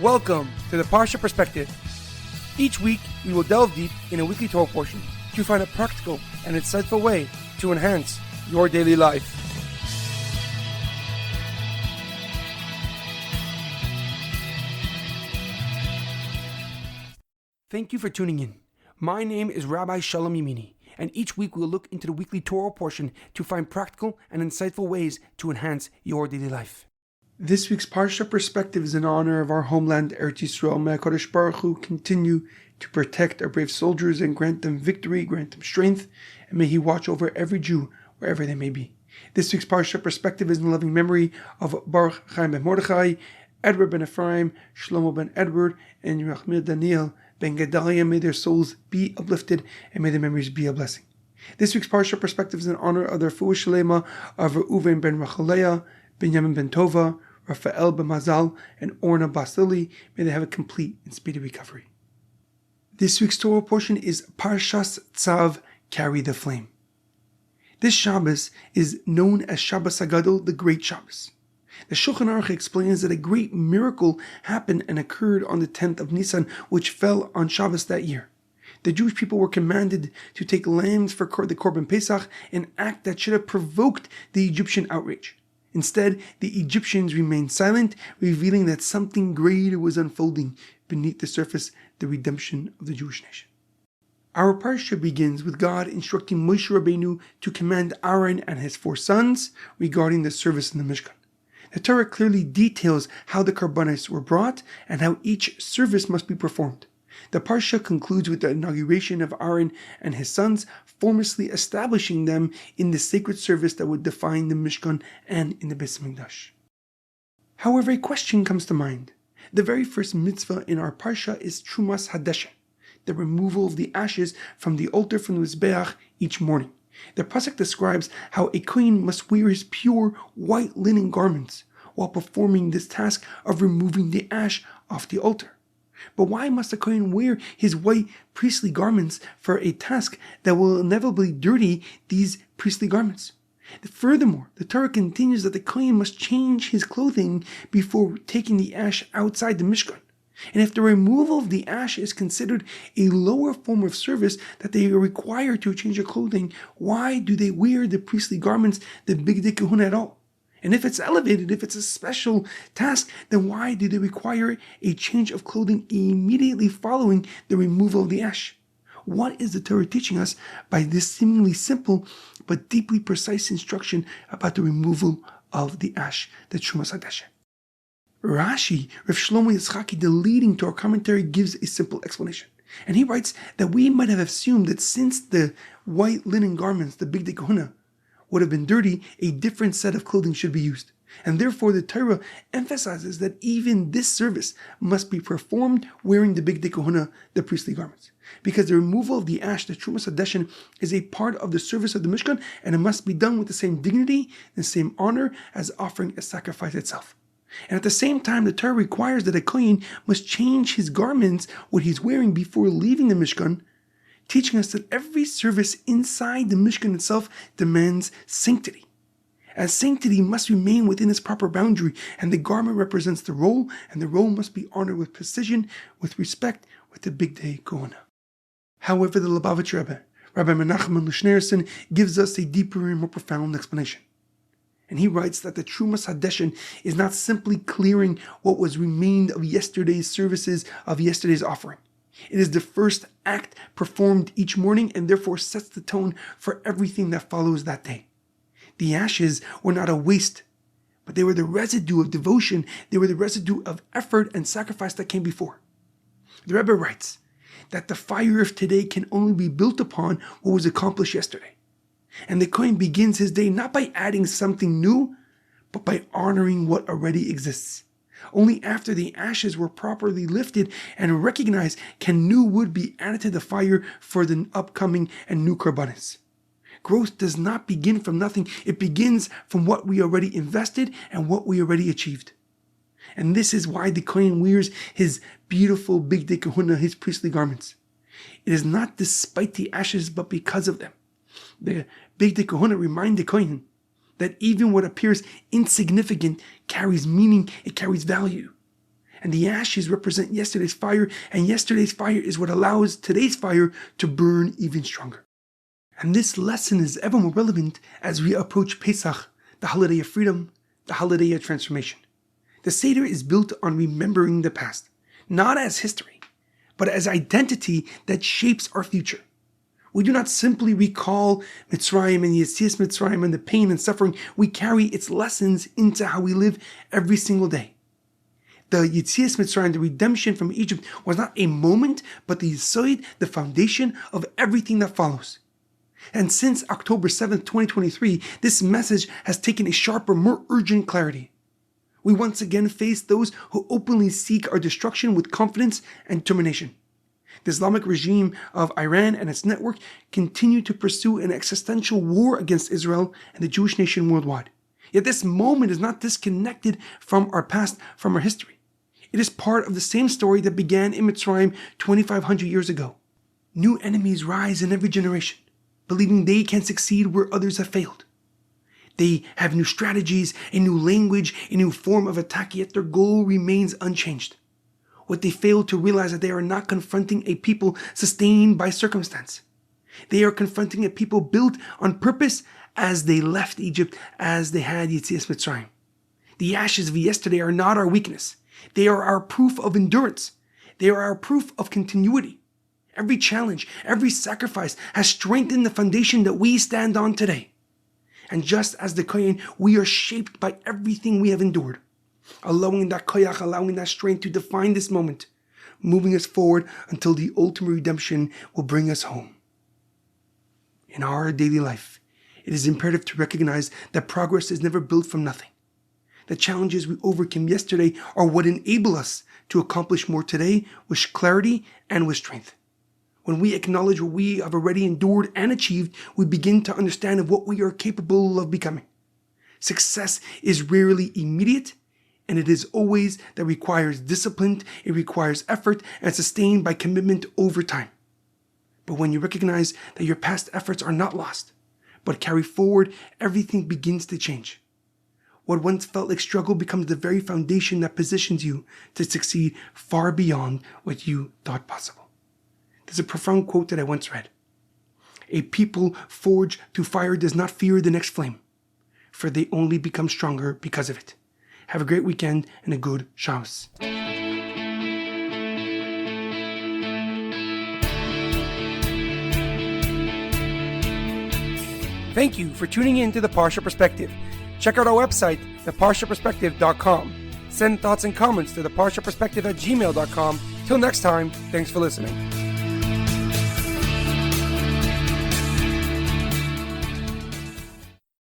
Welcome to the Parsha Perspective. Each week, we will delve deep in a weekly Torah portion to find a practical and insightful way to enhance your daily life. Thank you for tuning in. My name is Rabbi Shalom Yamini, and each week we will look into the weekly Torah portion to find practical and insightful ways to enhance your daily life. This week's Parsha Perspective is in honor of our homeland, Eretz Yisrael. May HaKadosh Baruch Hu continue to protect our brave soldiers and grant them victory, grant them strength, and may He watch over every Jew wherever they may be. This week's Parsha Perspective is in the loving memory of Baruch Chaim ben Mordechai, Edward ben Ephraim, Shlomo ben Edward, and Yerachmiel Daniel ben Gedaliah. May their souls be uplifted and may their memories be a blessing. This week's Parsha Perspective is in honor of the Refuah Shalema of Reuven ben Rachaleah, Benjamin ben Tova, Raphael ben Mazal, and Orna Basili. May they have a complete and speedy recovery. This week's Torah portion is Parshas Tzav, Carry the Flame. This Shabbos is known as Shabbos Hagadol, the Great Shabbos. The Shulchan Aruch explains that a great miracle happened and occurred on the 10th of Nisan, which fell on Shabbos that year. The Jewish people were commanded to take lambs for the Korban Pesach, an act that should have provoked the Egyptian outrage. Instead, the Egyptians remained silent, revealing that something greater was unfolding beneath the surface, the redemption of the Jewish nation. Our Parsha begins with God instructing Moshe Rabbeinu to command Aaron and his 4 sons regarding the service in the Mishkan. The Torah clearly details how the Karbanos were brought and how each service must be performed. The Parsha concludes with the inauguration of Aaron and his sons, formally establishing them in the sacred service that would define the Mishkan and in the Beis Hamikdash. However, a question comes to mind. The very first mitzvah in our Parsha is Trumas Hadeshen, the removal of the ashes from the altar from the Mizbeach each morning. The Pasuk describes how a Kohen must wear his pure white linen garments while performing this task of removing the ash off the altar. But why must a Kohen wear his white priestly garments for a task that will inevitably dirty these priestly garments? Furthermore, the Torah continues that the Kohen must change his clothing before taking the ash outside the Mishkan. And if the removal of the ash is considered a lower form of service that they are required to change their clothing, why do they wear the priestly garments, the Bigdei Kehuna, at all? And if it's elevated, if it's a special task, then why do they require a change of clothing immediately following the removal of the ash? What is the Torah teaching us by this seemingly simple but deeply precise instruction about the removal of the ash, the Trumas Hadeshen? Rashi, Rav Shlomo Yitzchaki, the leading Torah commentary, gives a simple explanation. And he writes that we might have assumed that since the white linen garments, the Bigdei Kehuna, would have been dirty, a different set of clothing should be used. And therefore the Torah emphasizes that even this service must be performed wearing the Bigdei Kehuna, the priestly garments. Because the removal of the ash, the Trumas Hadeshen, is a part of the service of the Mishkan, and it must be done with the same dignity and the same honor as offering a sacrifice itself. And at the same time, the Torah requires that a Kohen must change his garments, what he's wearing, before leaving the Mishkan, teaching us that every service inside the Mishkan itself demands sanctity. As sanctity must remain within its proper boundary, and the garment represents the role, and the role must be honored with precision, with respect, with the Bigdei Kehuna. However, the Lubavitcher Rebbe, Rabbi Menachem Lushnerson, gives us a deeper and more profound explanation. And he writes that the Trumas Hadeshen is not simply clearing what was remained of yesterday's services, of yesterday's offering. It is the first act performed each morning and therefore sets the tone for everything that follows that day. The ashes were not a waste, but they were the residue of devotion, they were the residue of effort and sacrifice that came before. The Rebbe writes that the fire of today can only be built upon what was accomplished yesterday. And the Kohen begins his day not by adding something new, but by honoring what already exists. Only after the ashes were properly lifted and recognized can new wood be added to the fire for the upcoming and new Karbanos. Growth does not begin from nothing. It begins from what we already invested and what we already achieved. And this is why the Kohen wears his beautiful Bigdei Kehuna, his priestly garments. It is not despite the ashes, but because of them. The Bigdei Kehuna remind the Kohen that even what appears insignificant carries meaning, it carries value. And the ashes represent yesterday's fire, and yesterday's fire is what allows today's fire to burn even stronger. And this lesson is ever more relevant as we approach Pesach, the holiday of freedom, the holiday of transformation. The Seder is built on remembering the past, not as history, but as identity that shapes our future. We do not simply recall Mitzrayim and Yetzias Mitzrayim and the pain and suffering. We carry its lessons into how we live every single day. The Yetzias Mitzrayim, the redemption from Egypt, was not a moment, but the Yesod, the foundation of everything that follows. And since October 7th, 2023, this message has taken a sharper, more urgent clarity. We once again face those who openly seek our destruction with confidence and determination. The Islamic regime of Iran and its network continue to pursue an existential war against Israel and the Jewish nation worldwide. Yet this moment is not disconnected from our past, from our history. It is part of the same story that began in Mitzrayim 2,500 years ago. New enemies rise in every generation, believing they can succeed where others have failed. They have new strategies, a new language, a new form of attack, yet their goal remains unchanged. What they fail to realize is that they are not confronting a people sustained by circumstance. They are confronting a people built on purpose as they left Egypt, as they had Yetzias Mitzrayim. The ashes of yesterday are not our weakness. They are our proof of endurance. They are our proof of continuity. Every challenge, every sacrifice has strengthened the foundation that we stand on today. And just as the Kohen, we are shaped by everything we have endured, allowing that koyach, allowing that strength to define this moment, moving us forward until the ultimate redemption will bring us home. In our daily life, it is imperative to recognize that progress is never built from nothing. The challenges we overcame yesterday are what enable us to accomplish more today with clarity and with strength. When we acknowledge what we have already endured and achieved, we begin to understand of what we are capable of becoming. Success is rarely immediate, and it is always that requires discipline, it requires effort, and sustained by commitment over time. But when you recognize that your past efforts are not lost, but carry forward, everything begins to change. What once felt like struggle becomes the very foundation that positions you to succeed far beyond what you thought possible. There's a profound quote that I once read. A people forged through fire does not fear the next flame, for they only become stronger because of it. Have a great weekend and a good Shabbos. Thank you for tuning in to the Parsha Perspective. Check out our website, theparshaperspective.com. Send thoughts and comments to theparshaperspective@gmail.com. Till next time, thanks for listening.